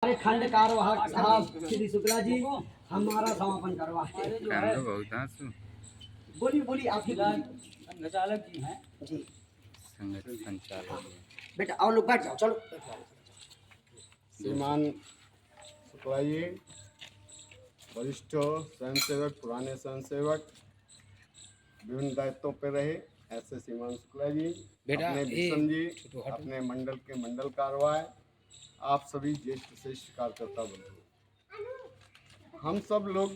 हमारे खंड कार्यवाहक साहब श्री शुक्ला जी हमारा समापन करवाए। बोलिए बोलिए आपकी संचालक जी हैं जी। संगठन संचालक बेटा और लोग बैठ जाओ, चलो श्रीमान शुक्ला जी वरिष्ठ स्वयंसेवक, पुराने स्वयंसेवक, विभिन्न दायित्वों पर रहे ऐसे श्रीमान शुक्ला जी, अपने विषम जी, अपने मंडल के मंडल कारवाए, आप सभी ज्येष्ठ श्रेष्ठ कार्यकर्ता बंधु, हम सब लोग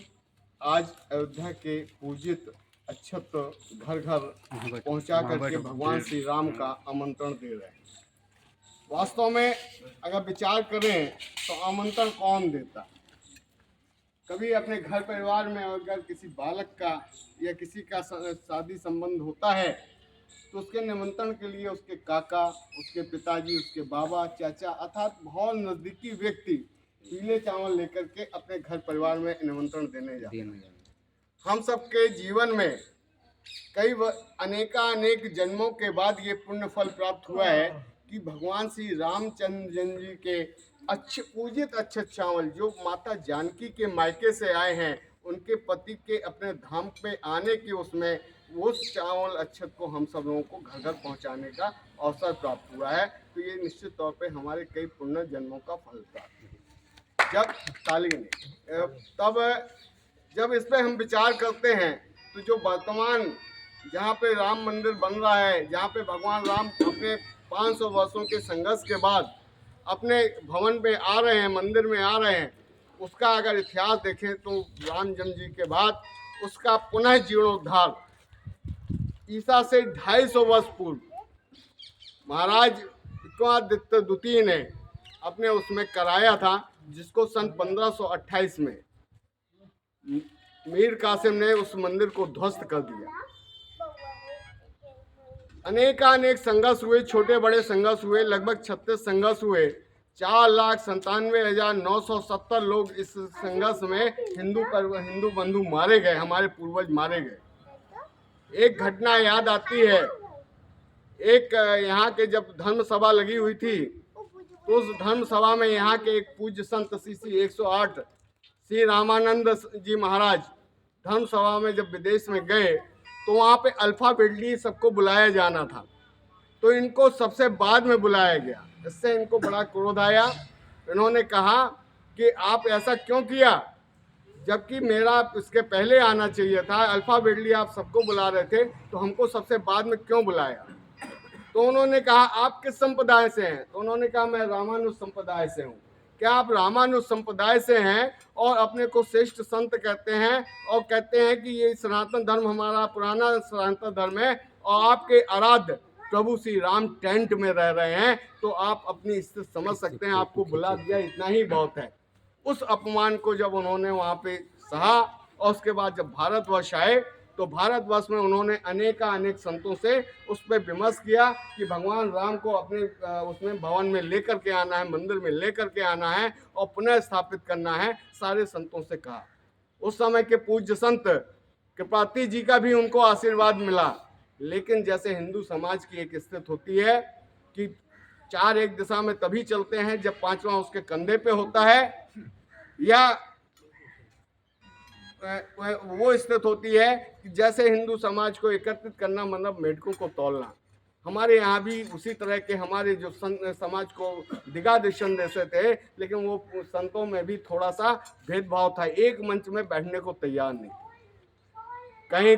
आज अयोध्या के पूजित अक्षत घर घर पहुंचा करके भगवान श्री राम का आमंत्रण दे रहे हैं। वास्तव में अगर विचार करें तो आमंत्रण कौन देता? कभी अपने घर परिवार में अगर किसी बालक का या किसी का शादी संबंध होता है तो उसके निमंत्रण के लिए उसके काका, उसके पिताजी, उसके बाबा, चाचा अर्थात बहुत नज़दीकी व्यक्ति पीले चावल लेकर के अपने घर परिवार में निमंत्रण देने जाते हैं। हम सबके जीवन में अनेक जन्मों के बाद ये पुण्य फल प्राप्त हुआ है कि भगवान श्री रामचंद्र जी के पूजित अक्षत चावल जो माता जानकी के मायके से आए हैं, उनके पति के अपने धाम पे आने के उसमें उस चावल अक्षत को हम सब लोगों को घर घर पहुँचाने का अवसर प्राप्त हुआ है। तो ये निश्चित तौर पे हमारे कई पुण्य जन्मों का फल प्राप्त है। तब जब इस पर हम विचार करते हैं तो जो वर्तमान जहाँ पे राम मंदिर बन रहा है, जहाँ पे भगवान राम अपने 500 वर्षों के संघर्ष के बाद अपने भवन पे आ रहे हैं, मंदिर में आ रहे हैं, उसका अगर इतिहास देखें तो राम जन्म जी के बाद उसका पुनः जीर्णोद्धार ईसा से 250 वर्ष पूर्व महाराज विक्रमादित्य द्वितीय ने अपने उसमें कराया था, जिसको सन 1528 में मीर कासिम ने उस मंदिर को ध्वस्त कर दिया। अनेक संघर्ष हुए, छोटे बड़े संघर्ष हुए, लगभग 36 संघर्ष हुए। 4,97,970 लोग इस संघर्ष में हिंदू बंधु मारे गए, हमारे पूर्वज मारे गए। एक घटना याद आती है, एक यहाँ के जब धर्म सभा लगी हुई थी तो उस धर्म सभा में यहाँ के एक पूज्य संत CC 108 श्री रामानंद जी महाराज धर्म सभा में जब विदेश में गए तो वहाँ पे अल्फाबेटली सबको बुलाया जाना था, तो इनको सबसे बाद में बुलाया गया। इससे इनको बड़ा क्रोध आया। इन्होंने कहा कि आप ऐसा क्यों किया, जबकि मेरा इसके पहले आना चाहिए था, अल्फाबेटली आप सबको बुला रहे थे तो हमको सबसे बाद में क्यों बुलाया? तो उन्होंने कहा आप किस संप्रदाय से हैं? तो उन्होंने कहा मैं रामानुज संप्रदाय से हूँ। क्या आप रामानुज संप्रदाय से हैं और अपने को श्रेष्ठ संत कहते हैं और कहते हैं कि ये सनातन धर्म हमारा पुराना सनातन धर्म है और आपके आराध्य प्रभु श्री राम टेंट में रह रहे हैं, तो आप अपनी स्थिति समझ सकते हैं, आपको बुला दिया इतना ही बहुत है। उस अपमान को जब उन्होंने वहाँ पे सहा और उसके बाद जब भारतवर्ष आए तो भारतवर्ष में उन्होंने अनेक संतों से उस पर विमर्श किया कि भगवान राम को अपने उसमें भवन में लेकर के आना है, मंदिर में लेकर के आना है और पुनः स्थापित करना है। सारे संतों से कहा। उस समय के पूज्य संत कृपाति जी का भी उनको आशीर्वाद मिला, लेकिन जैसे हिंदू समाज की एक स्थिति होती है कि 4 एक दिशा में तभी चलते हैं जब 5वां उसके कंधे पे होता है, या वो स्थिति होती है कि जैसे हिंदू समाज को एकत्रित करना मतलब मेढकों को तौलना। हमारे यहाँ भी उसी तरह के हमारे जो समाज को दिग्दर्शन देते थे, लेकिन वो संतों में भी थोड़ा सा भेदभाव था, एक मंच में बैठने को तैयार नहीं। कहीं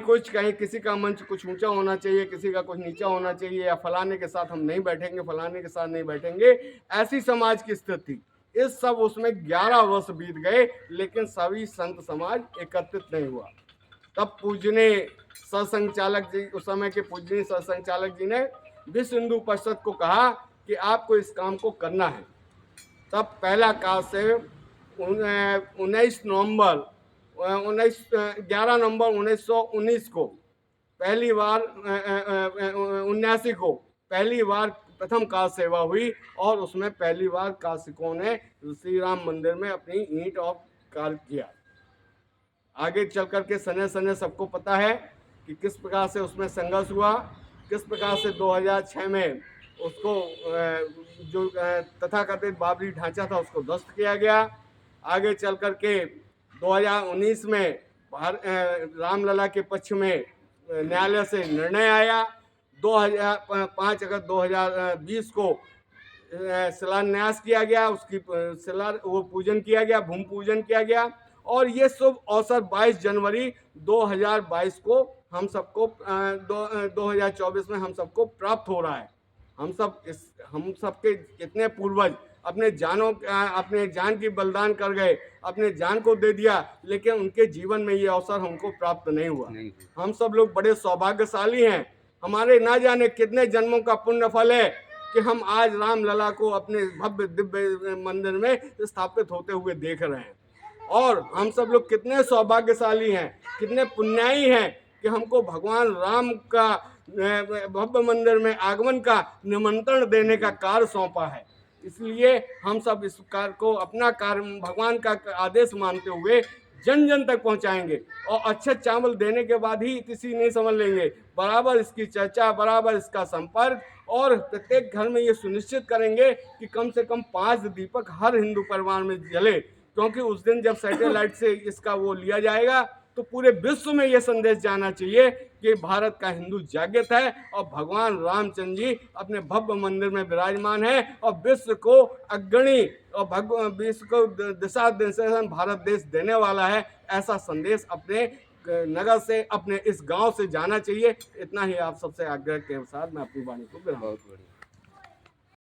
किसी का मंच कुछ ऊंचा होना चाहिए, किसी का कुछ नीचा होना चाहिए, या फलाने के साथ हम नहीं बैठेंगे, फलाने के साथ नहीं बैठेंगे, ऐसी समाज की स्थिति थी। इस सब उसमें 11 वर्ष बीत गए, लेकिन सभी संत समाज एकत्रित नहीं हुआ। तब पूजने सरसंघचालक जी, उस समय के पूजनीय सरसंघचालक जी ने विश्व हिंदू परिषद को कहा कि आपको इस काम को करना है। तब पहला काल से 11 नवंबर 1919 को पहली बार 79 को पहली बार प्रथम काल सेवा हुई और उसमें पहली बार काशिकों ने श्री राम मंदिर में अपनी ईंट और कार्य किया। आगे चल करके सने सबको पता है कि किस प्रकार से उसमें संघर्ष हुआ, किस प्रकार से 2006 में उसको जो तथाकथित बाबरी ढांचा था उसको ध्वस्त किया गया। आगे चल कर के 2019 में रामलला के पक्ष में न्यायालय से निर्णय आया। 5 अगस्त 2020 को शिलान्यास किया गया, उसकी वो पूजन किया गया, भूमि पूजन किया गया। और ये शुभ अवसर 22 जनवरी 2022 को हम सबको 2024 में हम सबको प्राप्त हो रहा है। हम सबके इतने पूर्वज अपने जान की बलिदान कर गए, अपने जान को दे दिया, लेकिन उनके जीवन में ये अवसर हमको प्राप्त नहीं हुआ। हम सब लोग बड़े सौभाग्यशाली हैं। हमारे ना जाने कितने जन्मों का पुण्य फल है कि हम आज रामलला को अपने भव्य दिव्य मंदिर में स्थापित होते हुए देख रहे हैं। और हम सब लोग कितने सौभाग्यशाली हैं, कितने पुण्याई हैं कि हमको भगवान राम का भव्य मंदिर में आगमन का निमंत्रण देने का कार्य सौंपा है। इसलिए हम सब इस कार्य को अपना कार्य भगवान का आदेश मानते हुए जन जन तक पहुंचाएंगे। और अच्छे चावल देने के बाद ही किसी नहीं समझ लेंगे, बराबर इसकी चर्चा, बराबर इसका संपर्क, और प्रत्येक घर में ये सुनिश्चित करेंगे कि कम से कम 5 दीपक हर हिंदू परिवार में जले। क्योंकि उस दिन जब सैटेलाइट से इसका वो लिया जाएगा तो पूरे विश्व में ये संदेश जाना चाहिए कि भारत का हिंदू जागृत है और भगवान रामचंद्र जी अपने भव्य मंदिर में विराजमान है और विश्व को अग्रणी और विश्व को दिशा निर्देशन भारत देश देने वाला है। ऐसा संदेश अपने नगर से, अपने इस गांव से जाना चाहिए। इतना ही आप सबसे आग्रह के अनुसार मैं अपनी वाणी को विराम। बहुत बढ़िया।